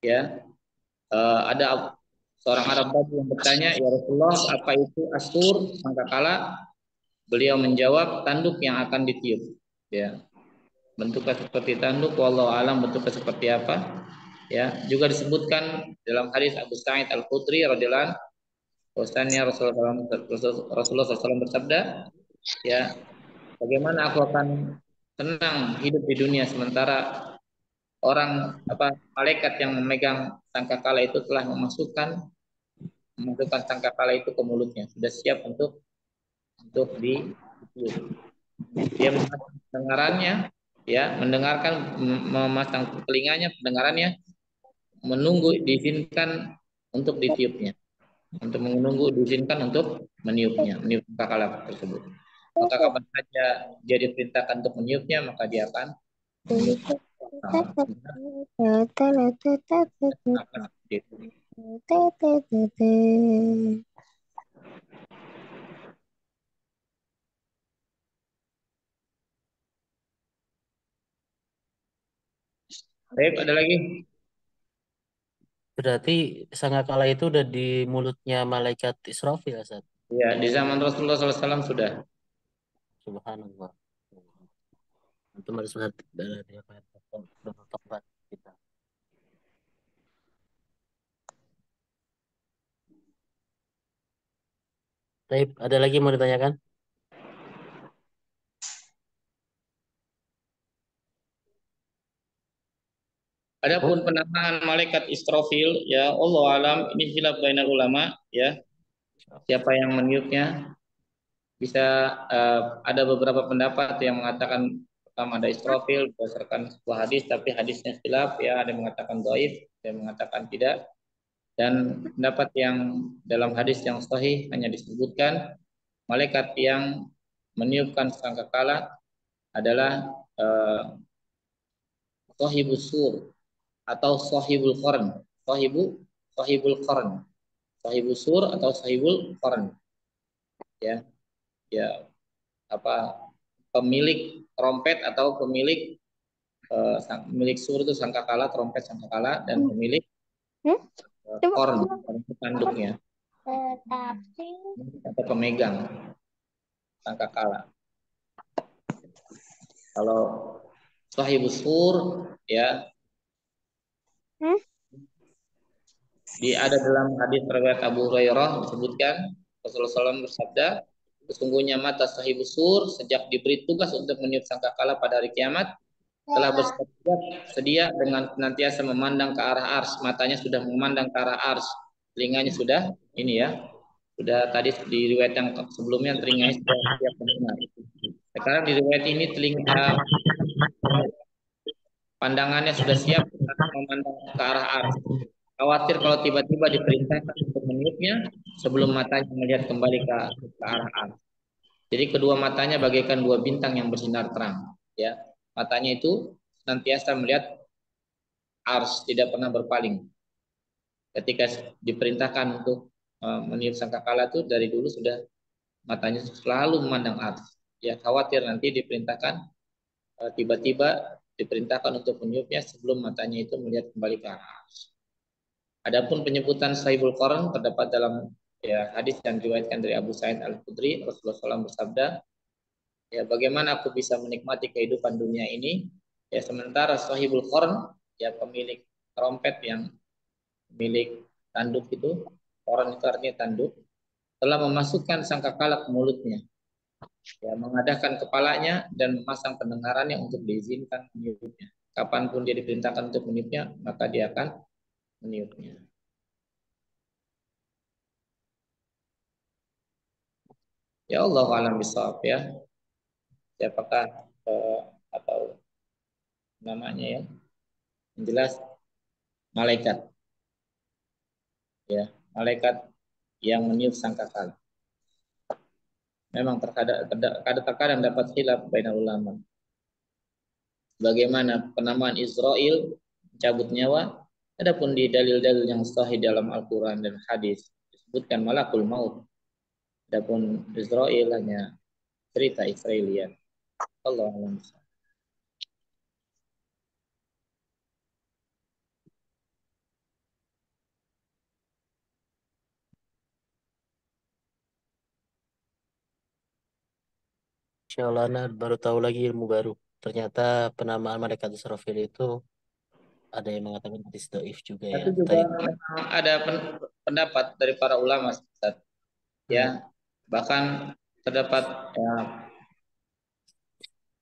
ya. Ada seorang Arab Badui yang bertanya, ya Rasulullah, apa itu asur sangkakala? Beliau menjawab, tanduk yang akan ditiup. Ya, bentuknya seperti tanduk, wallahu alam bentuknya seperti apa. Ya, juga disebutkan dalam hadis Abu Sa'id Al-Khudri radhiyallahu anhu, bahwasanya Rasulullah SAW bersabda, ya, bagaimana aku akan tenang hidup di dunia sementara orang malaikat yang memegang sangkakala itu telah memasukkan sangkakala itu ke mulutnya, sudah siap untuk ditiup. Dia mendengarannya, ya, mendengarkan, memasang telinganya, pendengarannya, menunggu diizinkan untuk ditiupnya, untuk menunggu diizinkan untuk meniup sangkakala tersebut. Maka kapan saja dia diperintahkan untuk meniupnya, maka dia akan meniup. Baik, ada lagi? Berarti sangkakala itu udah di mulutnya malaikat Israfil, Ustaz. Ya, di zaman Rasulullah SAW sudah. Subhanallah. Itu harus berhati tempat kita. Baik, ada lagi yang mau ditanyakan? Adapun penamaan malaikat Israfil, ya Allah alam, ini khilaf bainal ulama, ya. Siapa yang meniupnya? Bisa ada beberapa pendapat yang mengatakan pertama ada Israfil berdasarkan sebuah hadis, tapi hadisnya khilaf, ya, ada yang mengatakan dhaif, ada yang mengatakan tidak. Dan pendapat yang dalam hadis yang sahih hanya disebutkan malaikat yang meniupkan sangkakala adalah sahibus sur atau sahibul qarn, sahibul qarn, sahibus sur atau sahibul qarn, ya, ya, apa, pemilik trompet atau pemilik milik sur itu sangkakala, trompet sangkakala, dan pemilik korn, tanduknya atau pemegang sangkakala. Kalau sahibus sur, ya, ada dalam hadis riwayat Abu Hurairah disebutkan Rasulullah SAW bersabda, sesungguhnya mata sahibus sur sejak diberi tugas untuk meniup sangkakala pada hari kiamat telah bersiap sedia dengan senantiasa memandang ke arah ars. Matanya sudah memandang ke arah ars, telinganya sudah ini, ya, sudah tadi di riwayat yang sebelumnya telinganya sudah siap mendengar. Sekarang di riwayat ini pandangannya sudah siap memandang ke arah ars. Khawatir kalau tiba-tiba diperintahkan untuk meniupnya sebelum matanya melihat kembali ke arah ars. Jadi kedua matanya bagaikan dua bintang yang bersinar terang, ya. Matanya itu senantiasa melihat ars, tidak pernah berpaling. Ketika diperintahkan untuk meniup sangkakala itu dari dulu sudah matanya selalu memandang ars. Ya, khawatir nanti diperintahkan tiba-tiba diperintahkan untuk meniupnya sebelum matanya itu melihat kembali ke ars. Adapun penyebutan sahibul qarn terdapat dalam, ya, hadis yang diriwayatkan dari Abu Sa'id Al-Khudri, Rasulullah SAW bersabda, Ya, bagaimana aku bisa menikmati kehidupan dunia ini? Ya, sementara sahibul qarn, ya pemilik trompet yang milik tanduk itu, orang itu artinya tanduk, telah memasukkan sangkakala ke mulutnya, ya mengadakan kepalanya dan memasang pendengarannya untuk diizinkan meniupnya. Kapanpun dia diperintahkan untuk meniupnya, maka dia akan meniupnya. Ya Allah alam bisawab ya. Siapakah atau namanya ya? Yang jelas malaikat, ya malaikat yang meniup sangkakala. Memang terkadang dapat khilaf baina ulama. Bagaimana penamaan Israel mencabut nyawa? Adapun di dalil-dalil yang sahih dalam Al-Quran dan hadis disebutkan malakul maut. Adapun Israel hanya cerita Israelian. Allah alam. Insya Allah Ana baru tahu lagi ilmu baru. Ternyata penamaan malaikat Israfil itu ada yang mengatakan hadis dhaif juga ya. Tapi juga Taib. memang ada pendapat dari para ulama, Ustaz. Hmm. Ya, bahkan terdapat ya,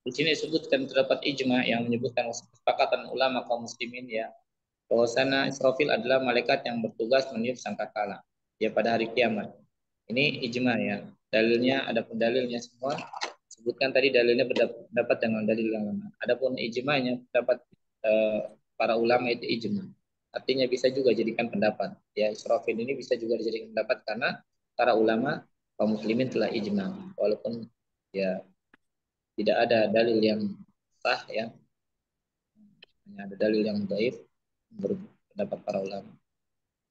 di sini disebutkan terdapat ijma yang menyebutkan kesepakatan ulama kaum muslimin ya bahwasanya Israfil adalah malaikat yang bertugas meniup sangkakala ya pada hari kiamat. Ini ijma ya. Dalilnya ada pendalilnya semua. Sebutkan tadi dalilnya berdapat dengan dalil yang mana. Adapun ijma'nya pendapat eh, para ulama itu ijma. Artinya bisa juga jadikan pendapat. Ya Israfil ini bisa juga dijadikan pendapat karena para ulama kaum muslimin telah ijma. Walaupun ya tidak ada dalil yang sah ya, hanya ada dalil yang dhaif berpendapat para ulama.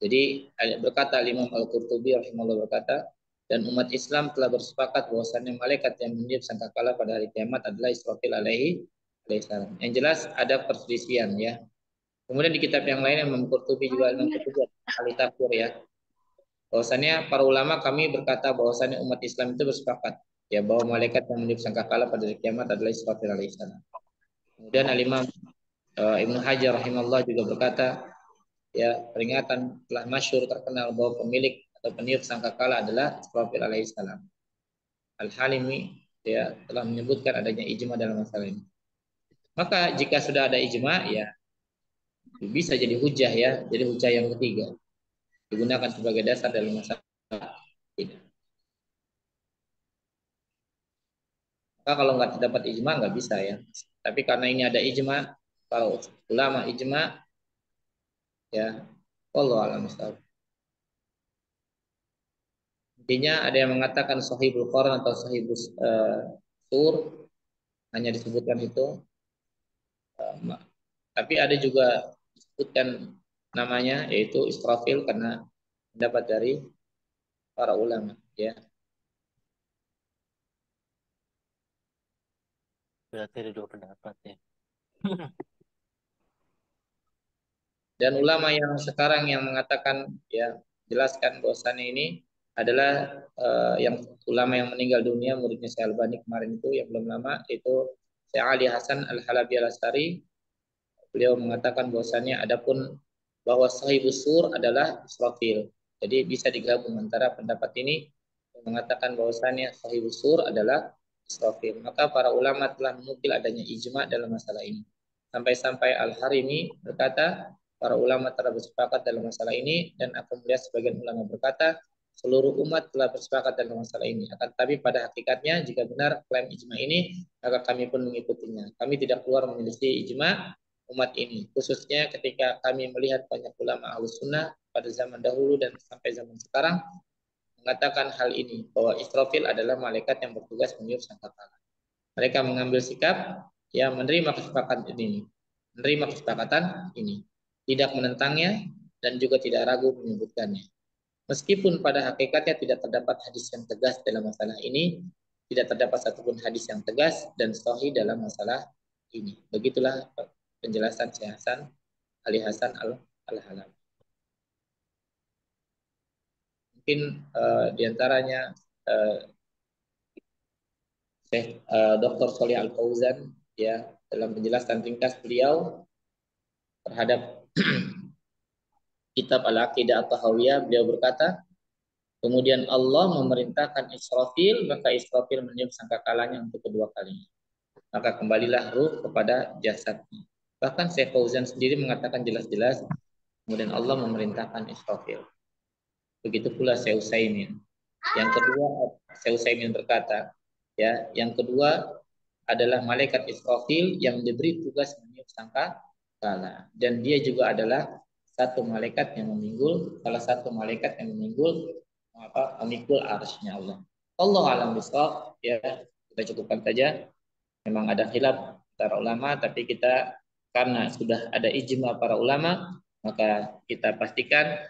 Jadi berkata Imam Al-Qurtubi rahimahullah berkata, dan umat Islam telah bersepakat bahwasannya malaikat yang meniup sangkakala pada hari kiamat adalah Israfil alaihissalam. Yang jelas ada perselisihan ya. Kemudian di kitab yang lain Imam Qurtubi juga Imam Qurtubi ahli tafsir ya. Bahwasannya para ulama kami berkata bahwasannya umat Islam itu bersepakat ya bahwa malaikat yang meniup sangkakala pada hari kiamat adalah Israfil alaihissalam. Kemudian Al-Imam Ibnu Hajar rahimahullah juga berkata ya peringatan telah masyhur terkenal bahwa pemilik atau peniup sangkakala adalah Israfil alaihissalam. Al-Halimi ya telah menyebutkan adanya ijma dalam masalah ini. Maka jika sudah ada ijma ya bisa jadi hujah ya, jadi hujah yang ketiga digunakan sebagai dasar dalam masalah ini. Maka kalau nggak terdapat ijma nggak bisa ya. Tapi karena ini ada ijma, kalau ulama ijma ya, Allah alam. Intinya ada yang mengatakan sahibul Quran atau sahibul sur hanya disebutkan itu. Tapi ada juga disebutkan namanya yaitu Israfil karena pendapat dari para ulama ya. Berarti ada dua pendapat ya. Dan ulama yang sekarang yang mengatakan ya jelaskan bahwasannya ini adalah yang ulama yang meninggal dunia muridnya Syekh Albani kemarin itu yang belum lama itu Syekh Ali Hasan Al-Halabi Al-Astari. Beliau mengatakan bahwasannya adapun bahwa sahibus sur adalah Israfil. Jadi bisa digabung antara pendapat ini yang mengatakan bahwasannya sahibus sur adalah Israfil. Maka para ulama telah menukil adanya ijma dalam masalah ini. Sampai-sampai Al-Harimi berkata, para ulama telah bersepakat dalam masalah ini dan aku melihat sebagian ulama berkata seluruh umat telah bersepakat dalam masalah ini. Akan tetapi pada hakikatnya jika benar klaim ijma ini maka kami pun mengikutinya. Kami tidak keluar menyelisih ijma umat ini. Khususnya ketika kami melihat banyak ulama Ahlus Sunnah pada zaman dahulu dan sampai zaman sekarang mengatakan hal ini bahwa Israfil adalah malaikat yang bertugas meniup sangkakala. Mereka mengambil sikap yang menerima kesepakatan ini, tidak menentangnya dan juga tidak ragu menyebutkannya. Meskipun pada hakikatnya tidak terdapat hadis yang tegas dalam masalah ini, tidak terdapat satupun hadis yang tegas dan sahih dalam masalah ini. Begitulah penjelasan Syekh Hasan Ali Hasan Al-Halam. Mungkin diantaranya Dr. Sholih Al-Fauzan ya dalam penjelasan ringkas beliau terhadap kitab Al-Aqidah At-Tahawiyah, beliau berkata, kemudian Allah memerintahkan Israfil, maka Israfil meniup sangkakalanya untuk kedua kalinya. Maka kembalilah ruh kepada jasadnya. Bahkan Syekh Fauzan sendiri mengatakan jelas-jelas, kemudian Allah memerintahkan Israfil. Begitu pula Syekh Utsaimin. Yang kedua, Syekh Utsaimin berkata, ya, yang kedua adalah malaikat Israfil yang diberi tugas meniup sangkakala, dan dia juga adalah satu malaikat yang memikul, salah satu malaikat yang memikul arsy-Nya Allah. Allah alam bisawab, ya, kita cukupkan saja. Memang ada khilaf antara ulama, tapi kita karena sudah ada ijma para ulama, maka kita pastikan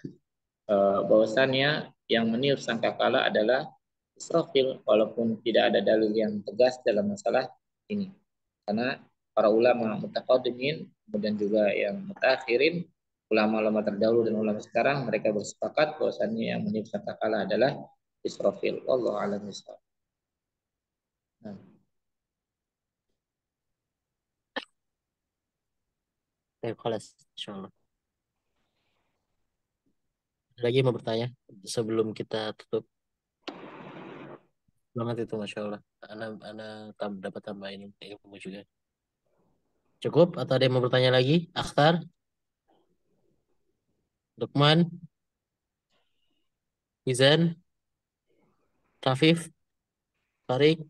bahwasannya yang meniup sangkakala adalah Israfil, walaupun tidak ada dalil yang tegas dalam masalah ini. Karena para ulama mutaqaddimin, kemudian juga yang mutakhirin, ulama-ulama terdahulu dan ulama sekarang, mereka bersepakat bahwasannya yang meniup sangkakala adalah Israfil. Wallahu a'lam bishawab. Baik, kelas, insyaallah. Lagi mau bertanya sebelum kita tutup? Banget itu, masya Allah. Anak dapat tambahin ilmu juga. Cukup atau ada yang mau bertanya lagi? Akhtar, Lukman, Izan, Rafif, Farid.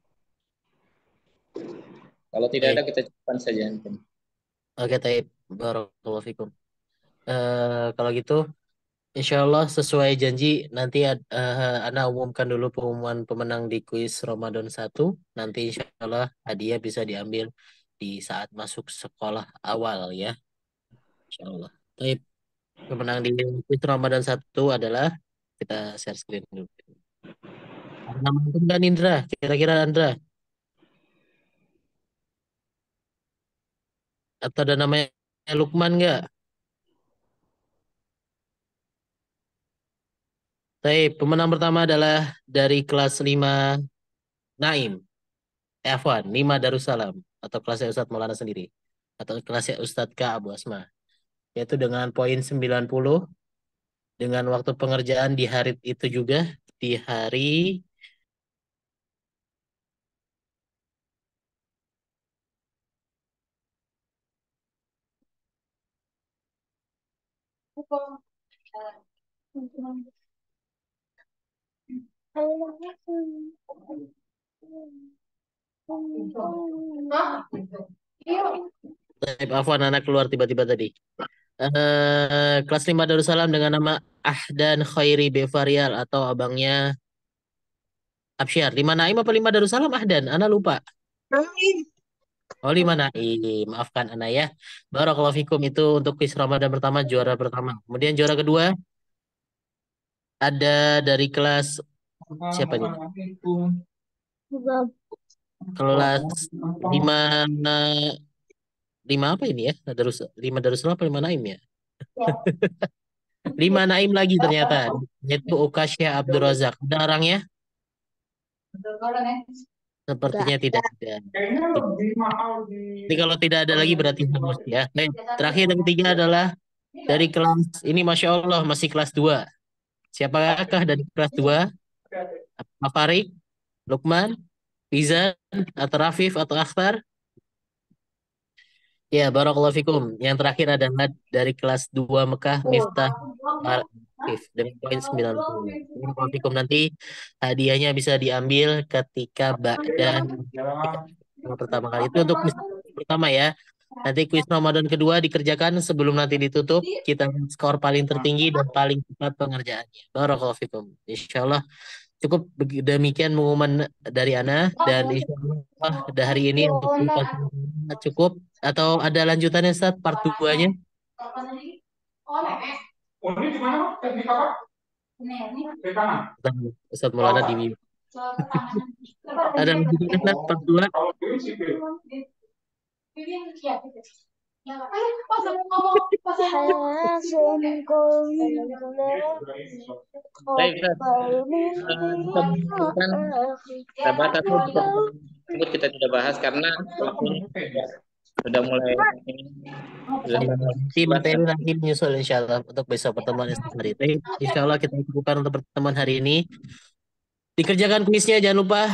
Kalau tidak ada kita cukupkan saja. Oke, taib. Barakallahu fikum. Kalau gitu, insya Allah sesuai janji nanti Ana umumkan dulu pengumuman pemenang di kuis Ramadan 1. Nanti insya Allah hadiah bisa diambil di saat masuk sekolah awal ya. Insya Allah. Taib. Pemenang di kuis Ramadan 1 adalah, kita share screen dulu. Nama antum kan Indra? Kira-kira Andra? Atau ada namanya Lukman nggak? Taib. Pemenang pertama adalah dari kelas 5 Naim. Afwan, 5 Darussalam. Atau kelasnya Ustadz Maulana sendiri. Atau kelasnya Ustadz K. Abu Asma. Yaitu dengan poin 90. Dengan waktu pengerjaan di hari itu juga. Di hari Afwan, anak keluar tiba-tiba tadi. Kelas 5 Darussalam dengan nama Ahdan Khairi Bevarial atau abangnya Absyar. 5 Naim apa 5 Darussalam Ahdan? Ana lupa. Oh, 5 Naim. Maafkan Ana ya. Barakallahu fikum, itu untuk kuis Ramadan pertama, juara pertama. Kemudian juara kedua ada dari kelas siapa nih? Kelas 5 apa ini ya? 5 Darussalam apa 5 Naim ya? 5 Naim lagi ternyata. Yaitu Ukasya Abdul Razak. Ada orangnya? Sepertinya tidak ada. Jadi kalau tidak ada lagi berarti hangus ya. Nah, terakhir yang ketiga adalah dari kelas ini, Masya Allah, masih kelas 2. Siapakah dari kelas 2? Apa Farid, Lukman, Izan, atau Rafif, atau Akhtar? Ya, barakallahu fikum. Yang terakhir adalah dari kelas 2 Mekah, Miftah Arif dengan poin 90. Barakallahu fikum, nanti hadiahnya bisa diambil ketika dan pertama kali. Itu untuk kuis pertama ya. Nanti kuis Ramadan kedua dikerjakan sebelum nanti ditutup. Kita skor paling tertinggi dan paling cepat pengerjaannya. Barakallahu fikum. Insyaallah cukup demikian pengumuman dari Ana, dan insyaallah dari ini untuk cukup, atau ada lanjutannya Ustaz part 2-nya? Ustaz Maulana di ada lanjutannya Ustaz part 2? Baik, tersebut kita tidak bahas karena waktunya sudah mulai ini sudah Nanti materi nanti menyusul insya Allah untuk besok pertemuan esok hari. Tapi insya Allah kita cukupkan untuk pertemuan hari ini. Dikerjakan kuisnya, jangan lupa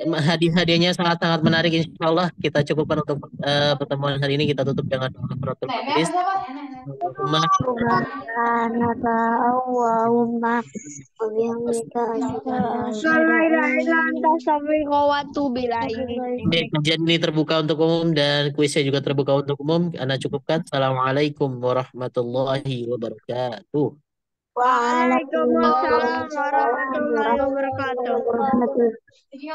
hadiah-hadiahnya sangat-sangat menarik. Insya Allah kita cukupkan untuk pertemuan hari ini. Kita tutup dengan doa kafaratul majelis. Allahumma Subhanaka Allahumma wa bihamdika asyhadu an la ilaha illa anta astaghfiruka wa atubu ilaik. kajian ini terbuka untuk umum dan kuisnya juga terbuka untuk umum. Anda cukupkan. Assalamualaikum warahmatullahi wabarakatuh. Waalaikumsalam warahmatullahi wabarakatuh. Ini